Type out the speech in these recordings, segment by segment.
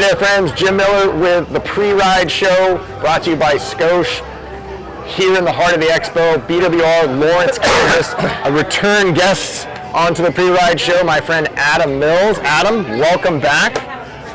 there, friends. Jim Miller with the Pre-Ride Show, brought to you by Scotia. Here in the heart of the expo, BWR, Lawrence, Kansas. A return guest onto the Pre-Ride Show, my friend Adam Mills. Adam, welcome back.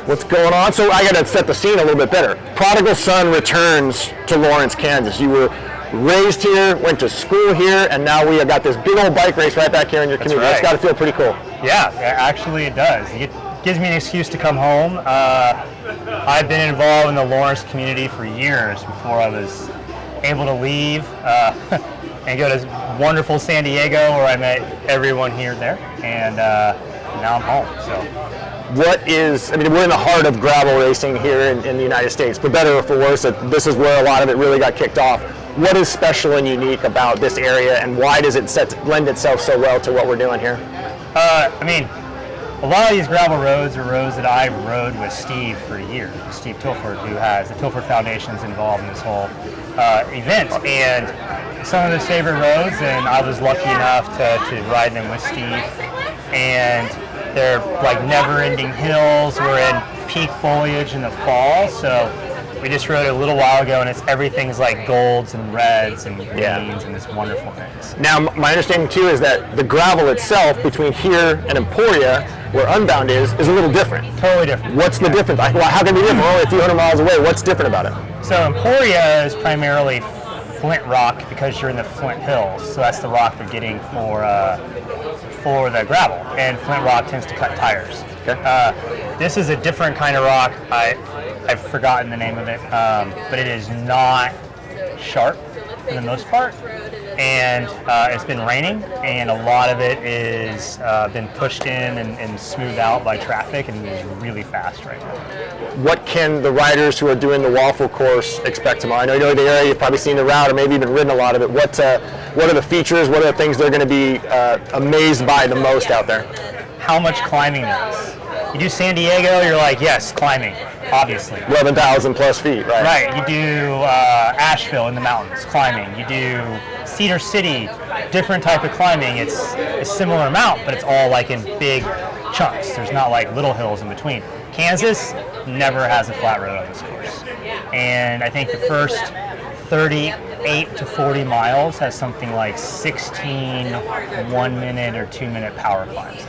What's going on? So I got to set the scene a little bit better. Prodigal son returns to Lawrence, Kansas. You were raised here, went to school here, and now we have got this big old bike race right back here in your community. That's got to feel pretty cool. Yeah, actually it does. It gives me an excuse to come home. I've been involved in the Lawrence community for years before I was able to leave and go to wonderful San Diego, where I met everyone here and there, and now I'm home. So, we're in the heart of gravel racing here in the United States. For better or for worse, this is where a lot of it really got kicked off. What is special and unique about this area, and why does it lend itself so well to what we're doing here? A lot of these gravel roads are roads that I rode with Steve for years. Steve Tilford, who has the Tilford Foundation, is involved in this whole event. And some of his favorite roads, and I was lucky enough to ride them with Steve. And they're like never-ending hills. We're in peak foliage in the fall, so we just rode it a little while ago, and everything's like golds and reds and greens and this wonderful things. Now, my understanding too is that the gravel itself between here and Emporia, where Unbound is a little different. Totally different. What's the difference? How can it be different? We're only a few hundred miles away. What's different about it? So Emporia is primarily flint rock because you're in the Flint Hills, so that's the rock they're getting for the gravel, and Flint rock tends to cut tires. Okay. This is a different kind of rock. I've forgotten the name of it, but it is not sharp for the most part, and it's been raining, and a lot of it is been pushed in and smoothed out by traffic, and is really fast right now. What can the riders who are doing the Waffle course expect tomorrow? I know you know the area, you've probably seen the route, or maybe even ridden a lot of it. What are the features? What are the things they're going to be amazed by the most out there? How much climbing there is. You do San Diego, you're like, yes, climbing, obviously. 11,000 plus feet, right? Right. You do Asheville in the mountains, climbing. You do Cedar City, different type of climbing. It's a similar amount, but it's all like in big chunks. There's not like little hills in between. Kansas never has a flat road on this course. And I think the first 38 to 40 miles has something like 16 1-minute or 2-minute power climbs.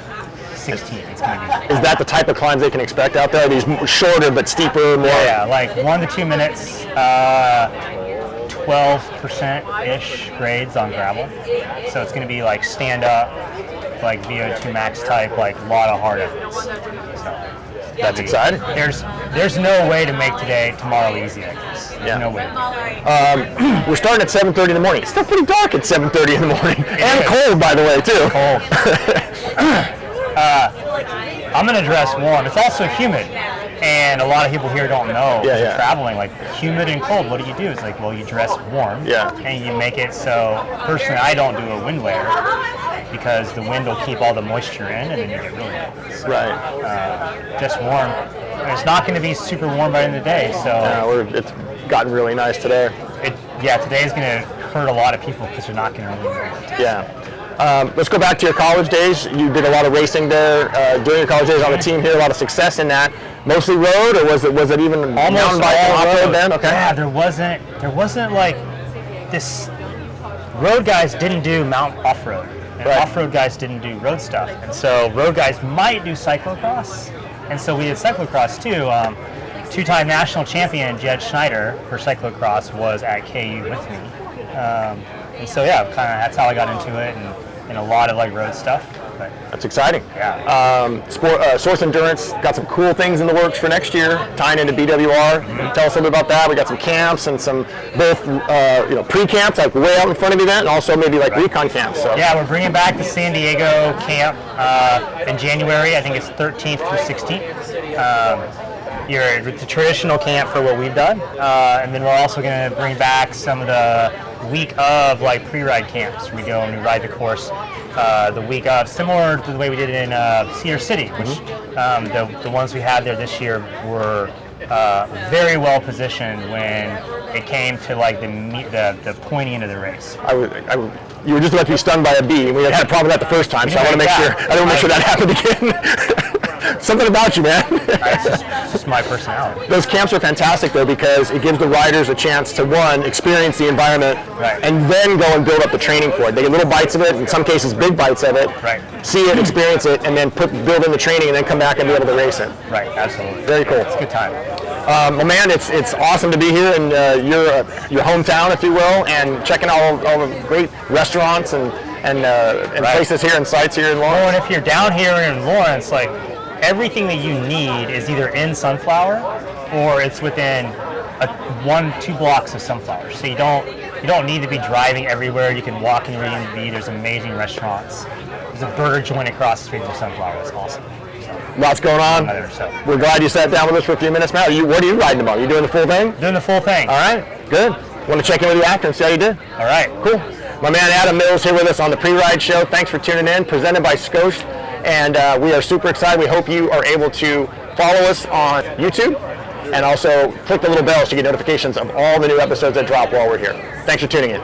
16. It's going to be. Is that the type of climbs they can expect out there? These shorter but steeper, more? Yeah, like 1 to 2 minutes, 12%-ish grades on gravel. So it's going to be like stand up, like VO2 max type, like a lot of hard efforts. So that's exciting. There's no way to make tomorrow easy, I guess. There's no way. We're starting at 7:30 in the morning. It's still pretty dark at 7:30 in the morning. And cold, by the way, too. Cold. I'm going to dress warm. It's also humid, and a lot of people here don't know. Traveling, like humid and cold, what do? It's like, well, you dress warm, and you make it so. Personally, I don't do a wind layer because the wind will keep all the moisture in, and then you get really cold. So, right. Just warm. And it's not going to be super warm by the end of the day, so. It's gotten really nice today. Today's going to hurt a lot of people because they're not going to really know it. Yeah. Let's go back to your college days. You did a lot of racing there during your college days on the team here. A lot of success in that. Mostly road, or was it even mountain bike and off-road then? Okay. Yeah, there wasn't like this. Road guys didn't do off-road, and off-road guys didn't do road stuff. And so road guys might do cyclocross, and so we did cyclocross too. Two-time national champion Jed Schneider for cyclocross was at KU with me. And so that's how I got into it, and a lot of like road stuff. But, that's exciting. Yeah. Source Endurance got some cool things in the works for next year, tying into BWR. Tell us a little bit about that. We got some camps and some both pre-camps, like way out in front of the event, and also maybe like recon camps. So. Yeah, we're bringing back the San Diego camp in January. I think it's 13th through 16th. It's a traditional camp for what we've done, and then we're also going to bring back some of the week of like pre-ride camps. We go and we ride the course the week of, similar to the way we did it in Cedar City, which the ones we had there this year were very well positioned when it came to like the pointy end of the race. You were just about to be stung by a bee, and we had a problem with that the first time, so I want to make sure that happened again. Something about you, man. It's just my personality. Those camps are fantastic though because it gives the riders a chance to one, experience the environment, Right. and then go and build up the training for it. They get little bites of it, in some cases big bites of it, Right. see it, experience it, and then build in the training and then come back and be able to race it. Right, absolutely. Very cool. It's a good time. Well, man, it's awesome to be here in your hometown, if you will, and checking all the great restaurants and Right. places here and sites here in Well, Lawrence. and if you're down here in Lawrence, like everything that you need is either in Sunflower or it's within 1-2 blocks of Sunflower. So you don't need to be driving everywhere. You can walk anywhere you need to be. There's amazing restaurants. There's a burger joint across the street from Sunflower. It's awesome. Lots going on. So, We're glad you sat down with us for a few minutes, Matt. What are you riding tomorrow? You doing the full thing? doing the full thing. All right, good. Want to check in with you after and see how you did? All right. Cool. My man Adam Mills here with us on the Pre-Ride Show. Thanks for tuning in, presented by Scotia. And we are super excited. We hope you are able to follow us on YouTube and also click the little bell so you get notifications of all the new episodes that drop while we're here. Thanks for tuning in.